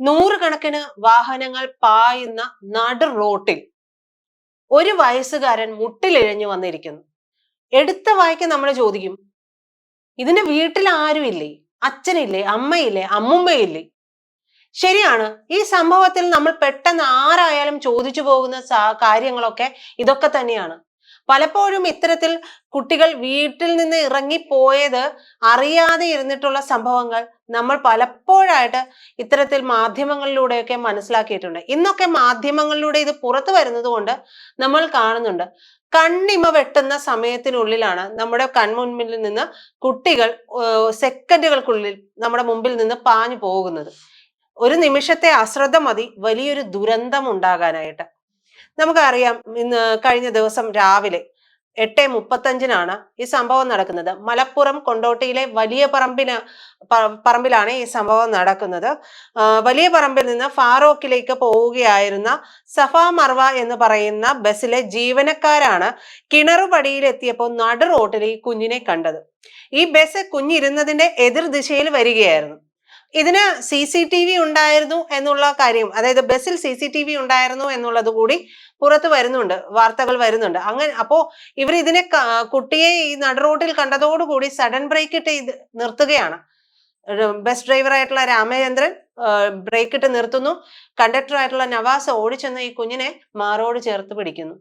നൂറുകണക്കിന് വാഹനങ്ങൾ പായുന്ന നടു റോട്ടിൽ ഒരു വയസ്സുകാരൻ മുട്ടിലിഴഞ്ഞു വന്നിരിക്കുന്നു. എടുത്ത വായിക്ക് നമ്മൾ ചോദിക്കും, ഇതിന് വീട്ടിൽ ആരുമില്ലേ? അച്ഛനില്ലേ? അമ്മയില്ലേ? അമ്മുമ്മയില്ലേ? ശരിയാണ്. ഈ സംഭവത്തിൽ നമ്മൾ പെട്ടെന്ന് ആരായാലും ചോദിച്ചു പോകുന്ന കാര്യങ്ങളൊക്കെ ഇതൊക്കെ തന്നെയാണ്. പലപ്പോഴും ഇത്തരത്തിൽ കുട്ടികൾ വീട്ടിൽ നിന്ന് ഇറങ്ങിപ്പോയത് അറിയാതെ ഇരുന്നിട്ടുള്ള സംഭവങ്ങൾ നമ്മൾ പലപ്പോഴായിട്ട് ഇത്തരത്തിൽ മാധ്യമങ്ങളിലൂടെയൊക്കെ മനസ്സിലാക്കിയിട്ടുണ്ട്. ഇന്നൊക്കെ മാധ്യമങ്ങളിലൂടെ ഇത് പുറത്തു വരുന്നത് കൊണ്ട് നമ്മൾ കാണുന്നുണ്ട്. കണ്ണിമ വെട്ടുന്ന സമയത്തിനുള്ളിലാണ് നമ്മുടെ കൺമുൻപിൽ നിന്ന് കുട്ടികൾ സെക്കൻഡുകൾക്കുള്ളിൽ നമ്മുടെ മുമ്പിൽ നിന്ന് പാഞ്ഞു പോകുന്നത്. ഒരു നിമിഷത്തെ അശ്രദ്ധ മതി വലിയൊരു ദുരന്തം ഉണ്ടാകാനായിട്ട്. നമുക്കറിയാം, ഇന്ന് കഴിഞ്ഞ ദിവസം രാവിലെ 8:35 ഈ സംഭവം നടക്കുന്നത്. മലപ്പുറം കൊണ്ടോട്ടിയിലെ വലിയ പറമ്പിലാണ് ഈ സംഭവം നടക്കുന്നത്. വലിയ പറമ്പിൽ നിന്ന് ഫാറൂഖിലേക്ക് പോവുകയായിരുന്ന സഫ മർവ എന്ന് പറയുന്ന ബസ്സിലെ ജീവനക്കാരാണ് കിണറുപടിയിലെത്തിയപ്പോൾ നടു റോട്ടിൽ ഈ കുഞ്ഞിനെ കണ്ടത്. ഈ ബസ് കുഞ്ഞിരുന്നതിന്റെ എതിർ ദിശയിൽ വരികയായിരുന്നു. ഇതിന് CCTV ഉണ്ടായിരുന്നു എന്നുള്ള കാര്യം, അതായത് ബസ്സിൽ CCTV ഉണ്ടായിരുന്നു എന്നുള്ളത് കൂടി പുറത്തു വരുന്നുണ്ട്, വാർത്തകൾ വരുന്നുണ്ട്. അങ്ങനെ അപ്പോ ഇവർ ഇതിനെ കുട്ടിയെ ഈ നടു റോഡിൽ കണ്ടതോടുകൂടി സഡൻ ബ്രേക്ക് ഇട്ട് നിർത്തുകയാണ്. ബസ് ഡ്രൈവർ ആയിട്ടുള്ള രാമചന്ദ്രൻ ബ്രേക്ക് ഇട്ട് നിർത്തുന്നു. കണ്ടക്ടർ ആയിട്ടുള്ള നവാസ് ഓടിച്ചെന്ന് ഈ കുഞ്ഞിനെ മാറോട് ചേർത്ത് പിടിക്കുന്നു.